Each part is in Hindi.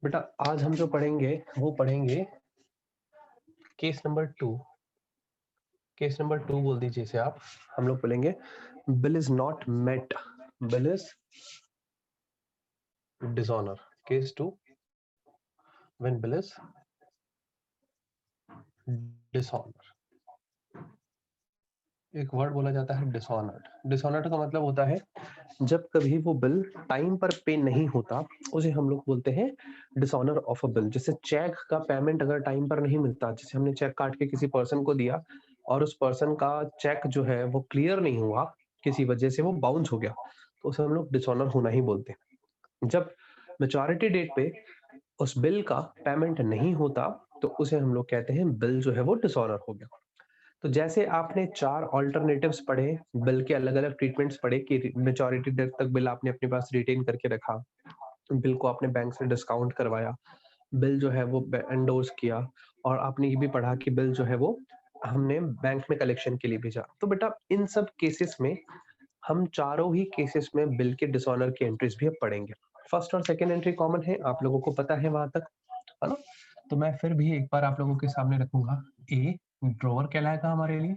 बेटा आज हम जो पढ़ेंगे वो पढ़ेंगे केस नंबर 2। केस नंबर 2 बोल दीजिए इसे आप। हम लोग बोलेंगे bill is not met, bill is dishonour. Case 2 when bill is dishonour. एक वर्ड बोला जाता है डिसऑनर्ड। डिसऑनर्ड का मतलब होता है जब कभी वो बिल टाइम पर पे नहीं होता, उसे हम लोग बोलते हैं डिसऑनर ऑफ अ बिल। जैसे चेक का पेमेंट अगर टाइम पर नहीं मिलता, जैसे हमने चेक काट के किसी पर्सन को दिया और उस पर्सन का चेक जो है वो क्लियर नहीं हुआ, किसी वजह से वो बाउंस हो गया, तो उसे हम लोग डिसऑनर होना ही बोलते हैं। जब मैच्योरिटी डेट पे उस बिल का पेमेंट नहीं होता, तो उसे हम लोग कहते हैं बिल जो है वो डिसऑनर हो गया। तो जैसे आपने 4 अल्टरनेटिव्स पढ़े, बिल के अलग-अलग ट्रीटमेंट्स पढ़े कि मैच्योरिटी डेट तक बिल आपने अपने पास रिटेन करके रखा, बिल को आपने बैंक से डिस्काउंट करवाया, बिल जो है वो एंडोर्स किया, और आपने ये भी पढ़ा कि बिल जो है वो हमने बैंक में कलेक्शन के लिए भेजा। तो बेटा इन सब केसेस में हम चारों ही केसेस में बिल के डिसऑनर की एंट्रीज भी अब पढ़ेंगे। फर्स्ट और सेकंड एंट्री कॉमन है, आप लोगों को पता है वहां तक, है ना? तो मैं फिर भी एक बार आप लोगों के सामने रखूंगा। ए ड्रॉवर कहलाएगा हमारे लिए,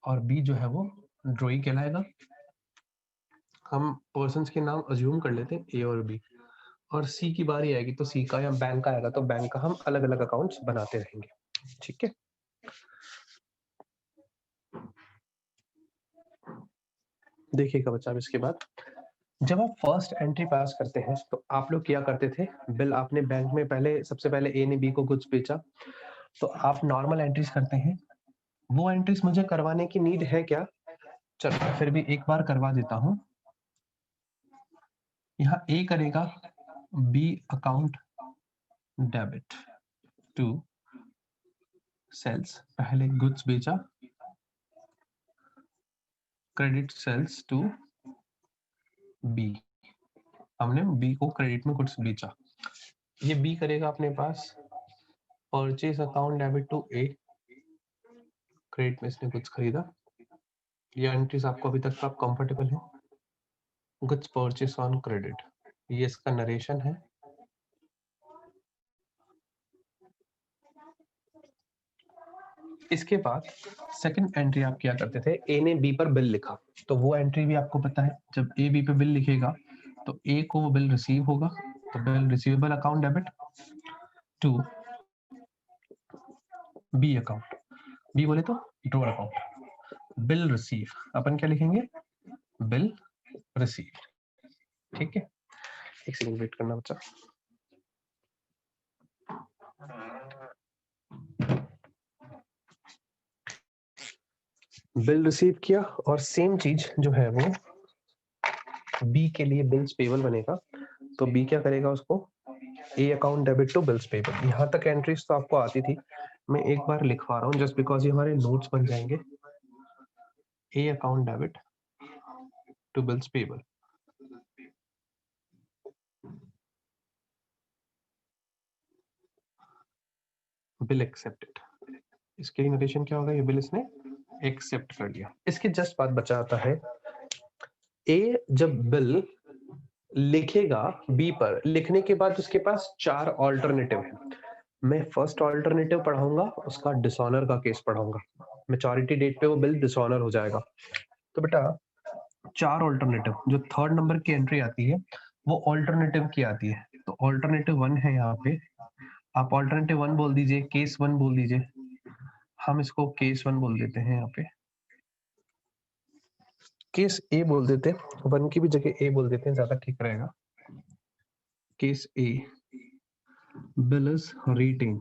और बी जो है वो ड्रॉई कहलाएगा। हम पर्सन्स के नाम अज्यूम कर लेते हैं ए और बी, और सी की बारी आएगी तो सी का, या बैंक का आएगा तो बैंक का हम अलग अलग अकाउंट्स बनाते रहेंगे। ठीक है, देखिएगा बच्चा। अब इसके बाद जब आप फर्स्ट एंट्री पास करते हैं तो आप लोग क्या करते थे, बिल आपने बैंक में पहले, सबसे पहले ए ने बी को कुछ बेचा, तो आप नॉर्मल एंट्रीज करते हैं। वो एंट्रीज मुझे करवाने की नीड है क्या? चलो मैं फिर भी एक बार करवा देता हूं। यहाँ ए करेगा B account debit to sales, पहले गुड्स बेचा, क्रेडिट सेल्स टू बी, हमने बी को क्रेडिट में गुड्स बेचा। ये बी करेगा अपने पास purchase account debit to A, credit में इसने गुड्स खरीदा। ये एंट्रीज आपको अभी तक आप कंफर्टेबल है? गुड्स परचेज ऑन क्रेडिट, ये इसका नरेशन है। इसके बाद सेकंड एंट्री आप क्या करते थे, ए ने बी पर बिल लिखा, तो वो एंट्री भी आपको पता है, जब ए बी पे बिल लिखेगा तो ए को वो बिल रिसीव होगा, तो bill receivable account debit to B account, B बोले तो ड्रॉअर अकाउंट, बिल रिसीव, अपन क्या लिखेंगे, बिल रिसीव। ठीक है, एक सेकंड वेट करना बच्चा। बिल रिसीव किया, और सेम चीज जो है वो बी के लिए बिल्स पेबल बनेगा, तो बी क्या करेगा, उसको A account debit to bills payable. यहाँ तक एंट्रीज तो आपको आती थी, मैं एक बार लिखवा रहा हूँ जस्ट बिकॉज ये हमारे नोट्स बन जाएंगे। A account debit to bills payable, bill accepted. इसके नोटेशन क्या होगा, ये बिल इसने एक्सेप्ट कर लिया। इसके जस्ट बाद बचा आता है ए जब बिल लिखेगा बी पर, लिखने के बाद उसके पास 4 ऑल्टरनेटिव है। मैं फर्स्ट ऑल्टरनेटिव पढ़ाऊंगा, उसका डिसऑनर का केस पढ़ाऊंगा, मैच्योरिटी डेट पे वो बिल डिसऑनर हो जाएगा। तो बेटा 4 ऑल्टरनेटिव, जो थर्ड नंबर की एंट्री आती है वो ऑल्टरनेटिव की आती है। तो ऑल्टरनेटिव 1 है यहाँ पे, आप ऑल्टरनेटिव 1 बोल दीजिए, केस 1 बोल दीजिए, हम इसको केस 1 बोल देते हैं। यहाँ पे केस ए बोल देते हैं, 1 की भी जगह ए बोल देते हैं, ज्यादा ठीक रहेगा। Case A, bill is retain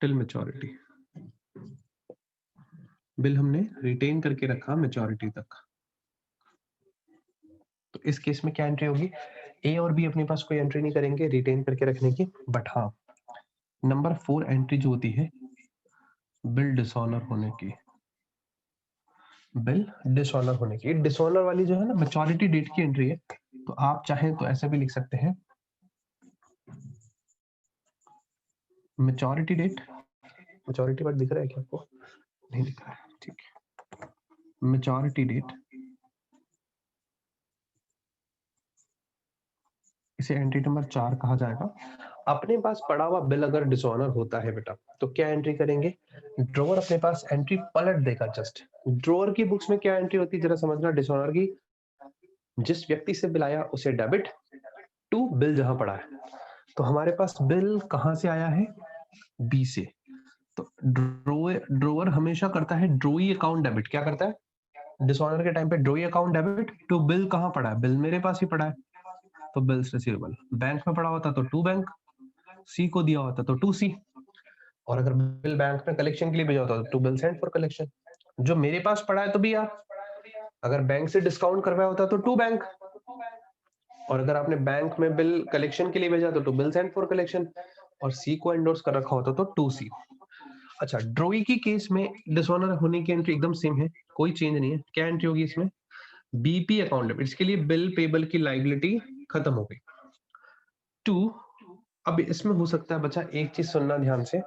till maturity, bill हमने रिटेन करके रखा मैच्योरिटी तक। तो इस केस में क्या एंट्री होगी, ए और बी अपने पास कोई एंट्री नहीं करेंगे रिटेन करके रखने की, बट हाँ नंबर 4 एंट्री जो होती है बिल डिसऑनर होने की, बिल डिसऑनर होने की, डिसऑनर वाली जो है ना मैच्योरिटी डेट की एंट्री है। तो आप चाहें तो ऐसे भी लिख सकते हैं, मैच्योरिटी डेट, मैच्योरिटी वर्ड दिख रहा है क्या आपको? नहीं दिख रहा है, ठीक है। मैच्योरिटी डेट इसे एंट्री नंबर 4 कहा जाएगा। अपने पास पड़ा हुआ बिल अगर डिसऑनर होता है बेटा, तो क्या एंट्री करेंगे? ड्रॉवर अपने पास एंट्री पलट देगा जस्ट। ड्रॉवर की बुक्स में क्या एंट्री होती है जरा समझना डिसऑनर की। जिस व्यक्ति से बिल आया उसे डेबिट टू बिल जहां पड़ा है। तो हमारे पास बिल कहां से आया है? बी से। तो ड्रॉवर हमेशा करता है ड्रॉई अकाउंट डेबिट। क्या करता है? डिसऑनर के टाइम पे drawee account debit to bill कहां पड़ा है? बिल मेरे पास ही पड़ा है, तो बिल्स रिसीवेबल। बैंक में पड़ा होता तो टू बैंक, सी को दिया होता तो टू सी, और अगर बिल बैंक में कलेक्शन के लिए भेजा होता तो to bill send for collection. जो मेरे पास पड़ा है तो भी यार, अगर बैंक से डिस्काउंट करवाया होता तो टू बैंक, और अगर आपने बैंक में बिल कलेक्शन के लिए भेजा तो to bill send for collection, और सी को एंडोर्स कर रखा होता तो टू सी। अच्छा, ड्रॉई की केस में डिसऑनर होने की एंट्री एकदम सेम है, कोई चेंज नहीं है। क्या एंट्री होगी इसमें? BP account debit. इसके लिए बिल पेबल की लाइबिलिटी खत्म हो गई। टू, अब इसमें हो सकता है बच्चा एक चीज सुनना ध्यान से,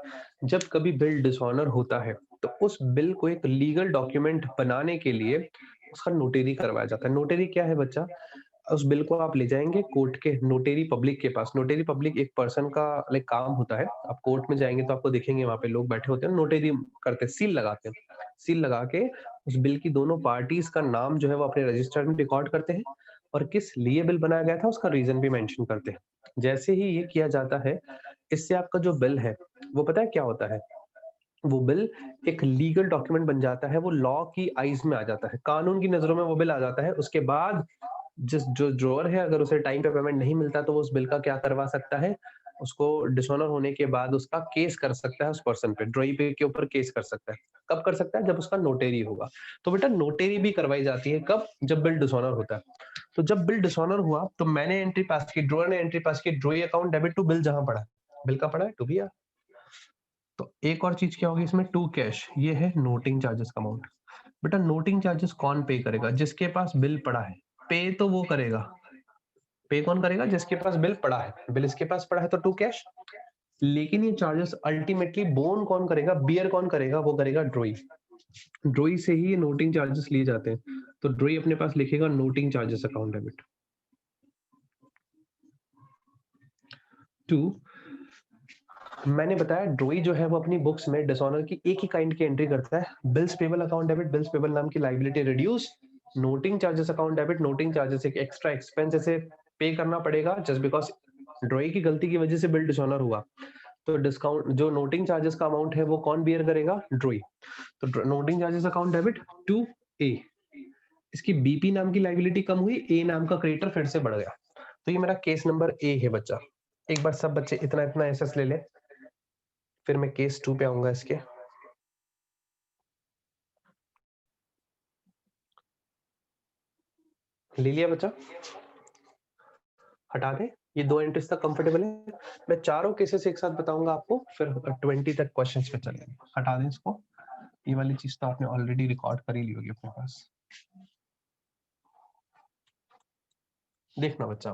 जब कभी बिल डिसऑनर होता है तो उस बिल को एक लीगल डॉक्यूमेंट बनाने के लिए उसका नोटेरी करवाया जाता है। नोटेरी क्या है बच्चा? उस बिल को आप ले जाएंगे कोर्ट के नोटेरी पब्लिक के पास। नोटेरी पब्लिक एक पर्सन का लाइक काम होता है। आप कोर्ट में जाएंगे तो आपको देखेंगे वहां पे लोग बैठे होते हैं, नोटेरी करते हैं, सील लगाते हैं। सील लगा के उस बिल की दोनों पार्टीज का नाम जो है वो अपने रजिस्टर में रिकॉर्ड करते हैं, और किस लिए बिल बनाया गया था उसका रीजन भी मेंशन करते हैं। जैसे ही ये किया जाता है, इससे आपका जो बिल है वो पता है क्या होता है? वो बिल एक लीगल डॉक्यूमेंट बन जाता है, वो लॉ की आईज में आ जाता है, कानून की नजरों में वो बिल आ जाता है। उसके बाद जिस जो ड्रॉवर है अगर उसे टाइम पे पेमेंट नहीं मिलता तो वो उस बिल का क्या करवा सकता है? उसको डिसऑनर होने के बाद उसका केस कर सकता है, उस पर्सन पे ड्रॉई पे के ऊपर केस कर सकता है। कब कर सकता है? जब उसका नोटेरी होगा। तो बेटा नोटेरी भी करवाई जाती है कब? जब बिल डिसऑनर होता है। तो जब बिल डिसऑनर हुआ तो मैंने एंट्री पास की, ड्रॉवर ने एंट्री पास की, drawee account debit to bill जहां पड़ा है, बिल का पड़ा है टू बी आर। तो एक और चीज क्या होगी इसमें? टू कैश, ये है नोटिंग चार्जेस का अमाउंट। बेटा नोटिंग चार्जेस कौन पे करेगा? जिसके पास बिल पड़ा है। पे तो वो करेगा, पे कौन करेगा? जिसके पास बिल पड़ा है। बिल इसके पास पड़ा है तो टू कैश। लेकिन ये चार्जेस अल्टीमेटली बोन कौन करेगा, बियर कौन करेगा? वो करेगा ड्रॉई। ड्रॉई से ही ये नोटिंग चार्जेस लिए जाते हैं। तो ड्रॉई अपने पास लिखेगा noting charges account debit. To, मैंने बताया ड्रॉई जो है वो अपनी बुक्स में डिसऑनर की एक ही काइंड की एंट्री करता है, bills payable account debit, bills payable नाम की liability reduce, noting charges account debit, noting charges एक एक्स्ट्रा एक्सपेंस इसे पे करना पड़ेगा जस्ट बिकॉज ड्रॉई की गलती की वजह से बिल डिसऑनर हुआ। तो डिस्काउंट जो नोटिंग चार्जेस का अमाउंट है वो कौन बियर करेगा? ड्रॉई। तो noting charges account debit to A. इसकी बीपी नाम की लाइबिलिटी कम हुई, ए नाम का क्रेडिटर फिर से बढ़ गया। तो ये मेरा केस नंबर ए है बच्चा। एक बार सब बच्चे इतना इतना एसएस ले ले, फिर मैं केस 2 पे आऊंगा इसके। ले लिया बच्चा? हटा दे, ये दो एंट्रीज तक कंफर्टेबल है। मैं चारों केसेस एक साथ बताऊंगा आपको, फिर 20 तक क्वेश्चंस पे चलेंगे। हटा दें इसको, ये वाली चीज तो आपने ऑलरेडी रिकॉर्ड कर ही ली होगी अपने पास। देखना बच्चा,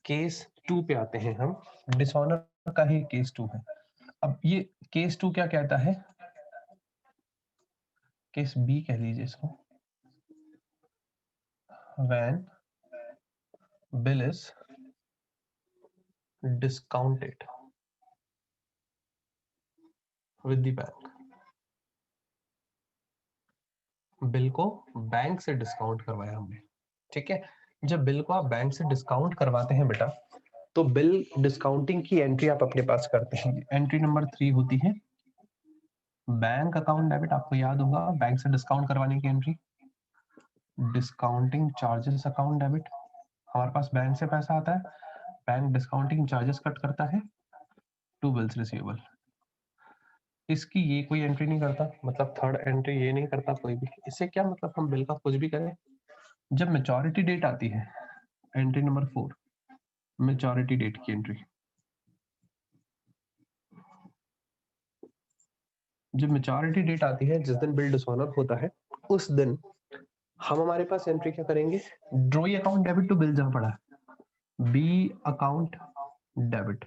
केस 2 पे आते हैं हम। डिसऑनर का ही केस 2 है। अब ये केस 2 क्या कहता है? केस बी कह लीजिए इसको। When bill is discounted with the bank. Bill को बैंक से डिस्काउंट करवाया हमने, ठीक है। जब बिल को आप बैंक से डिस्काउंट करवाते हैं बेटा, तो बिल डिस्काउंटिंग की एंट्री आप अपने पास करते हैं। एंट्री नंबर 3 होती है बैंक अकाउंट डेबिट। आपको याद होगा बैंक से डिस्काउंट करवाने की entry, discounting charges account debit. हमारे पास बैंक से पैसा आता है, बैंक डिस्काउंटिंग चार्जेस कट करता है टू बिल्स रिसीवेबल। इसकी ये कोई एंट्री नहीं करता, मतलब थर्ड एंट्री ये नहीं करता कोई भी। इससे क्या मतलब? हम बिल का कुछ भी करें, जब मेचोरिटी डेट आती है, एंट्री नंबर 4, मेचोरिटी डेट की एंट्री। जब मेचोरिटी डेट आती है, जिस दिन बिल डिसऑनर होता है, उस दिन हम हमारे पास एंट्री क्या करेंगे? Drawee account debit to bill जहां पड़ा है, B account debit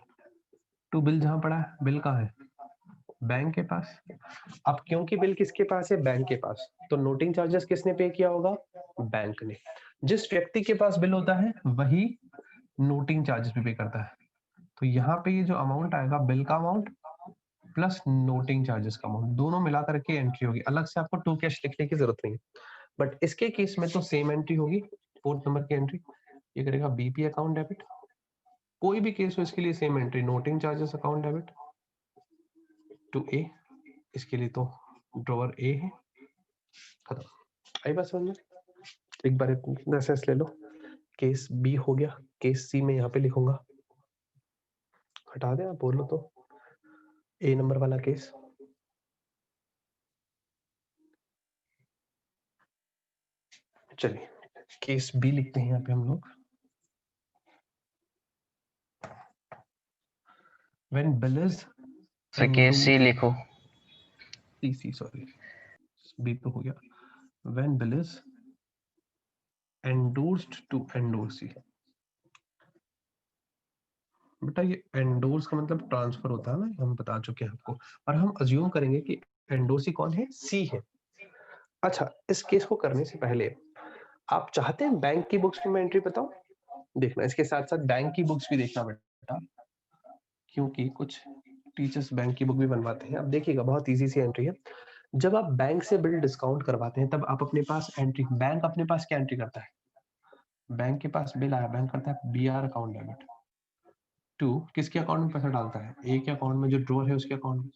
to bill जहां पड़ा है। बिल कहाँ है? बैंक के पास। अब क्योंकि बिल किसके पास है? बैंक के पास, तो नोटिंग चार्जेस किसने पे किया होगा? बैंक ने। जिस व्यक्ति के पास बिल होता है वही नोटिंग चार्जेस भी पे करता है। तो यहाँ पे ये जो अमाउंट आएगा बिल का अमाउंट प्लस नोटिंग चार्जेस का अमाउंट, दोनों मिला करके एंट्री होगी। अलग से आपको टू कैश लिखने की जरूरत नहीं है, बट इसके केस में तो सेम एंट्री होगी। 4th नंबर की एंट्री ये करेगा बीपी अकाउंट डेबिट। कोई भी केस हो इसके लिए same entry, noting charges account debit to A, इसके लिए तो ड्रॉवर ए है। खत्म। आई बात समझ में? एक बार रेफरेंस ले लो। केस बी हो गया, केस सी में यहाँ पे लिखूंगा, हटा दे आप बोलो तो, ए नंबर वाला केस। चलिए केस बी लिखते हैं यहाँ पे हम लोग। When bill is case C लिखो, सी सॉरी, बी तो हो गया। When bill is endorsed to endorsee. बेटा ये एंडोर्स का मतलब ट्रांसफर होता है ना, हम बता चुके हैं आपको, और हम अज्यूम करेंगे कि एंडोर्सी कौन है, सी है। अच्छा, इस केस को करने से पहले आप चाहते हैं बैंक की बुक्स में मैं एंट्री बताऊं? देखना, इसके साथ साथ बैंक की बुक्स भी देखना बेटा, क्योंकि कुछ टीचर्स बैंक की बुक भी बनवाते हैं। अब देखिएगा बहुत इजी सी एंट्री है। जब आप बैंक से बिल डिस्काउंट करवाते हैं तब आप अपने पास एंट्री, बैंक अपने पास क्या एंट्री करता है, बैंक के पास बिल आया, बैंक करता है B R account debit to किसके अकाउंट में पैसा डालता है, ए के अकाउंट में जो ड्रॉर है उसके अकाउंट में।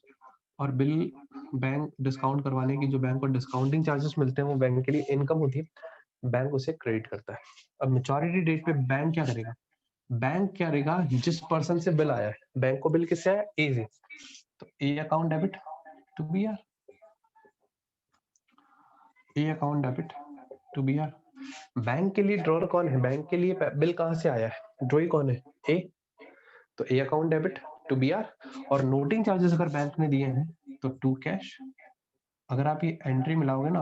और बिल बैंक डिस्काउंट करवाने की जो बैंक को डिस्काउंटिंग चार्जेस मिलते हैं वो बैंक के लिए इनकम होती है, बैंक उसे क्रेडिट करता है। अब मैच्योरिटी डेट पे बैंक क्या करेगा, बैंक क्या करेगा, जिस पर्सन से बिल आया है, बैंक को बिल किससे आया, ए से, तो A account debit to B R, A account debit to B R. Bank के लिए ड्रॉर कौन है, बैंक के लिए बिल कहां से आया है, ड्रॉई कौन है, ए, तो A account debit to B R. और नोटिंग चार्जेस अगर बैंक ने दिए हैं तो टू कैश। अगर आप ये एंट्री मिलाओगे ना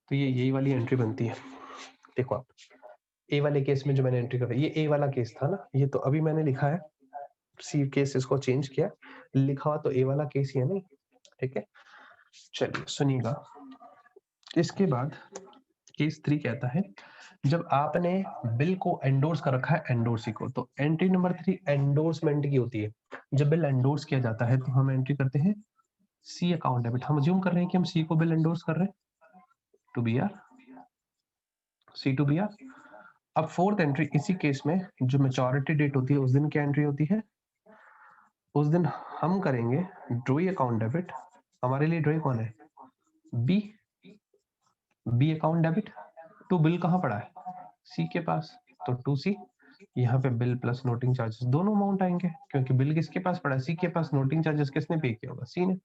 तो ये यही वाली एंट्री बनती है। देखो आप, ए वाले केस में जो मैंने एंट्री कर, ये ए वाला केस था ना, ये तो अभी मैंने लिखा है सी केस, इसको चेंज किया, लिखा हुआ तो ए वाला केस ही है नहीं, ठीक है। चलिए सुनिएगा, इसके बाद केस 3 कहता है जब आपने बिल को एंडोर्स कर रखा है एंडोर्सी को, तो एंट्री नंबर 3 एंडोर्समेंट की होती है। जब बिल एंडोर्स किया जाता है तो हम एंट्री करते हैं सी अकाउंट डेबिट। हम अज्यूम कर रहे हैं कि हम सी को बिल एंडोर्स कर रहे हैं to B R, C to B R. अब 4th एंट्री इसी केस में जो मैच्योरिटी डेट होती है उस दिन क्या एंट्री होती है, उस दिन हम करेंगे ड्रॉई अकाउंट डेबिट। हमारे लिए ड्रॉई कौन है, B, B account debit to bill कहां पड़ा है, सी के पास, तो टू सी। यहाँ पे बिल प्लस नोटिंग चार्जेस दोनों अमाउंट आएंगे, क्योंकि बिल किसके पास पड़ा है, सी के पास, नोटिंग चार्जेस किसने पे किया होगा, सी ने।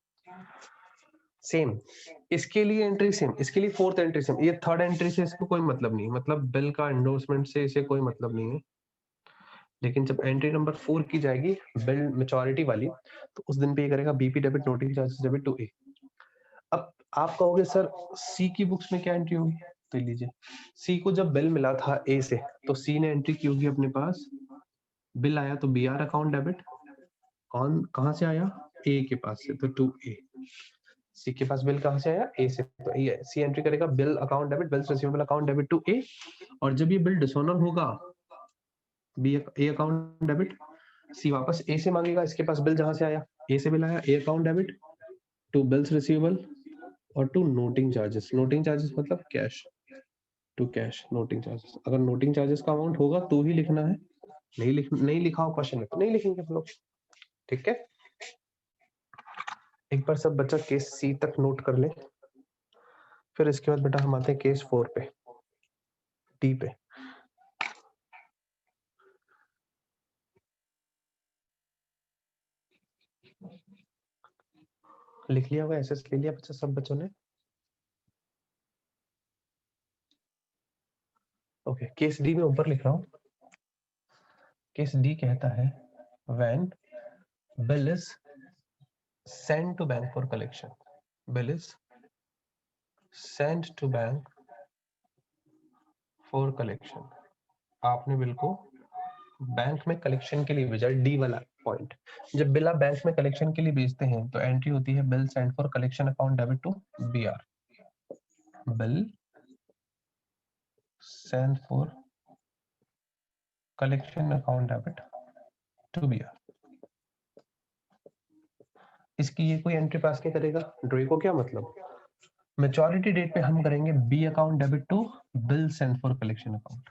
सेम इसके लिए एंट्री सेम, इसके लिए 4th एंट्री सेम। ये 3rd एंट्री से इसको कोई मतलब नहीं, मतलब बिल का एंडोर्समेंट से इसे कोई मतलब नहीं है। लेकिन जब एंट्री नंबर 4 की जाएगी बिल मैच्योरिटी वाली, तो उस दिन पे ये करेगा BP debit noting charges debit to A. अब आप कहोगे सर सी की बुक्स में क्या एंट्री होगी, तो लीजिए, सी को जब बिल मिला था ए से तो सी ने एंट्री की होगी अपने पास, बिल आया तो बी आर अकाउंट डेबिट, कौन कहां से आया, ए के पास से, तो टू ए। सी के पास बिल कहां से आया, ए से, तो ए, सी एंट्री करेगा bill account debit, bills receivable account debit to A. और जब ये बिल डिसऑनर होगा, B A account debit, C वापस ए से मांगेगा, इसके पास बिल जहां से आया, ए से बिल आया, A account debit to bills receivable और to noting charges. Noting charges मतलब cash, to cash noting charges. अगर नोटिंग चार्जेस का अमाउंट होगा तो ही लिखना है, नहीं लिखा हो क्वेश्चन में तो नहीं लिखेंगे हम लोग, ठीक है। एक बार सब बच्चा केस सी तक नोट कर ले, फिर इसके बाद बेटा हम आते हैं केस 4 पे, डी पे। लिख लिया होगा, एसएस ले लिया बच्चा सब बच्चों ने, ओके। केस डी में ऊपर लिख रहा हूं, केस डी कहता है when bill is send to bank for collection, bill is send to bank for collection, आपने बिल को बैंक में कलेक्शन के लिए भेजा, डी वाला पॉइंट। जब बिल आप बैंक में कलेक्शन के लिए भेजते हैं तो एंट्री होती है bill send for collection account debit to B R, bill send for collection account debit to B R. इसकी ये कोई एंट्री पास नहीं करेगा। ड्रॉई को क्या मतलब, मैच्योरिटी डेट पे हम करेंगे B account debit to bill send for collection account,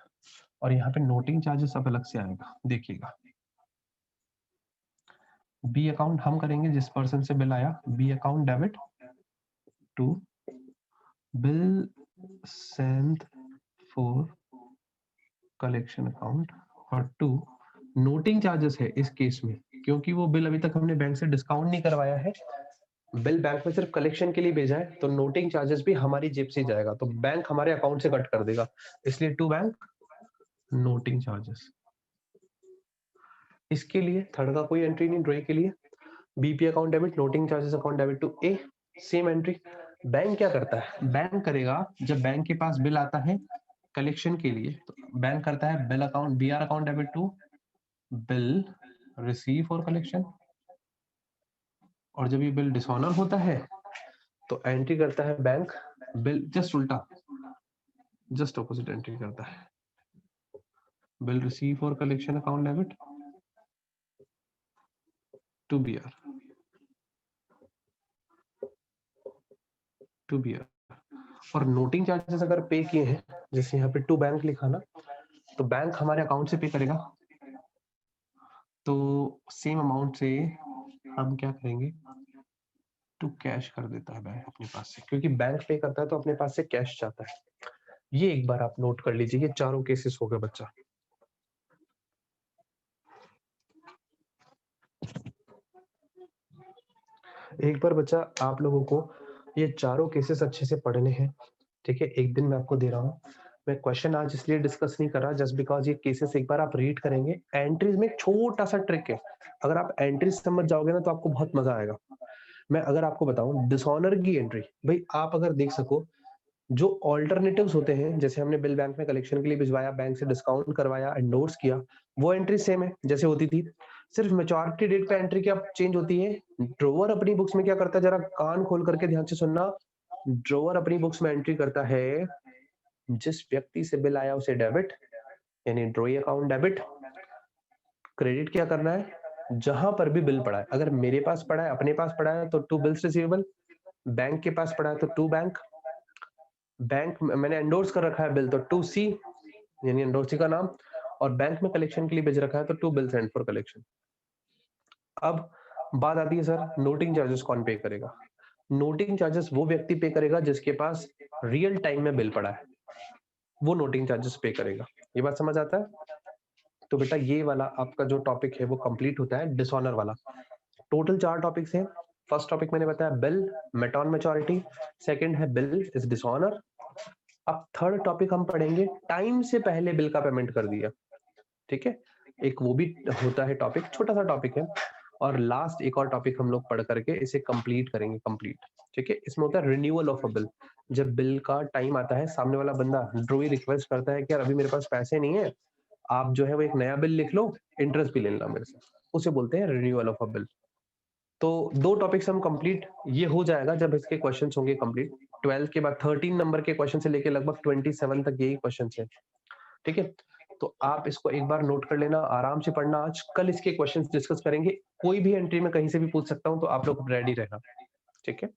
और यहाँ पे नोटिंग चार्जेस सब अलग से आएगा। देखिएगा, बी अकाउंट हम करेंगे जिस पर्सन से बिल आया, B account debit to bill send for collection account, और टू नोटिंग चार्जेस है इस केस में, क्योंकि वो बिल अभी तक हमने बैंक से डिस्काउंट नहीं करवाया है, बिल बैंक में सिर्फ कलेक्शन के लिए भेजा है, तो नोटिंग चार्जेस भी हमारी जेब से जाएगा, तो बैंक हमारे अकाउंट से कट कर देगा, इसलिए टू बैंक नोटिंग चार्जेस। इसके लिए थर्ड का कोई एंट्री नहीं ड्रॉई के लिए। BP account debit noting charges account debit to A, same entry. Bank क्या करता है, बैंक करेगा जब बैंक के पास बिल आता है कलेक्शन के लिए, तो बैंक करता है bill account BR account debit to bill receive for collection, और जब ये बिल डिसऑनर होता है तो एंट्री करता है बैंक बिल जस्ट उल्टा, जस्ट ऑपोजिट एंट्री करता है, bill receive for collection account debit to BR to BR. और नोटिंग चार्जेस अगर पे किए हैं, जैसे यहाँ पे टू बैंक लिखा ना, तो बैंक हमारे अकाउंट से पे करेगा, तो सेम अमाउंट से हम क्या करेंगे, टू कैश कर देता है बैंक अपने पास से, क्योंकि बैंक पे करता है तो अपने पास से कैश जाता है। ये एक बार आप नोट कर लीजिए, ये चारों केसेस हो गए बच्चा। एक बार बच्चा आप लोगों को ये चारों केसेस अच्छे से पढ़ने हैं, ठीक है। एक दिन मैं आपको दे रहा हूँ, मैं क्वेश्चन आज इसलिए डिस्कस नहीं कर रहा जस्ट बिकॉज ये केसेस एक बार आप रीड करेंगे। एंट्रीज में एक छोटा सा ट्रिक है, अगर आप एंट्रीज समझ जाओगे ना तो आपको बहुत मजा आएगा। मैं अगर आपको बताऊं डिसऑनर की एंट्री, भाई आप अगर देख सको, जो ऑल्टरनेटिव्स होते हैं, जैसे हमने बिल बैंक में कलेक्शन के लिए भिजवाया, बैंक से डिस्काउंट करवाया, एंडोर्स किया, वो एंट्री सेम है जैसे होती थी, सिर्फ मैच्योरिटी डेट पे एंट्री क्या चेंज होती है। ड्रोवर अपनी बुक्स में क्या करता है, जरा कान खोल करके ध्यान से सुनना, ड्रोवर अपनी बुक्स में एंट्री करता है जिस व्यक्ति से बिल आया उसे डेबिट, यानी ड्रॉई अकाउंट डेबिट। क्रेडिट क्या करना है, जहां पर भी बिल पड़ा है, अगर मेरे पास पड़ा है, अपने पास पड़ा है तो टू बिल्स रिसीवेबल, बैंक के पास पड़ा है तो टू बैंक, बैंक मैंने एंडोर्स कर रखा है बिल तो टू सी, यानी एंडोर्सी का नाम, और बैंक में कलेक्शन के लिए भेज रखा है तो to bill send for collection. अब बात आती है सर नोटिंग चार्जेस कौन पे करेगा। नोटिंग चार्जेस वो व्यक्ति पे करेगा जिसके पास रियल टाइम में बिल पड़ा है, वो नोटिंग चार्जेस पे करेगा। ये बात समझ आता है। तो बेटा ये वाला आपका जो टॉपिक है वो कंप्लीट होता है डिसऑनर वाला। टोटल 4 टॉपिक्स हैं। फर्स्ट टॉपिक मैंने बताया bill met on maturity, second है बिल इज डिसऑनर। अब थर्ड टॉपिक हम पढ़ेंगे टाइम से पहले बिल का पेमेंट कर दिया, ठीक है। एक वो भी होता है टॉपिक, छोटा सा टॉपिक है। और लास्ट एक और टॉपिक हम लोग पढ़ करके इसे कंप्लीट करेंगे, कंप्लीट, ठीक है। इसमें होता है रिन्यूअल ऑफ अ बिल। जब बिल का टाइम आता है, सामने वाला बंदा ड्रॉई रिक्वेस्ट करता है कि यार अभी मेरे पास पैसे नहीं है, आप जो है वो एक नया बिल लिख लो, इंटरेस्ट भी ले लेना मेरे से, उसे बोलते हैं रिन्यूअल ऑफ अ बिल। तो 2 टॉपिक्स हम कंप्लीट, ये हो जाएगा जब इसके क्वेश्चंस होंगे कंप्लीट। 12 के बाद 13 नंबर के क्वेश्चन से लेके लगभग 27 तक यही क्वेश्चन है, ठीक है। तो आप इसको एक बार नोट कर लेना, आराम से पढ़ना। आज कल इसके क्वेश्चंस डिस्कस करेंगे, कोई भी एंट्री में कहीं से भी पूछ सकता हूं, तो आप लोग रेडी रहना, ठीक है।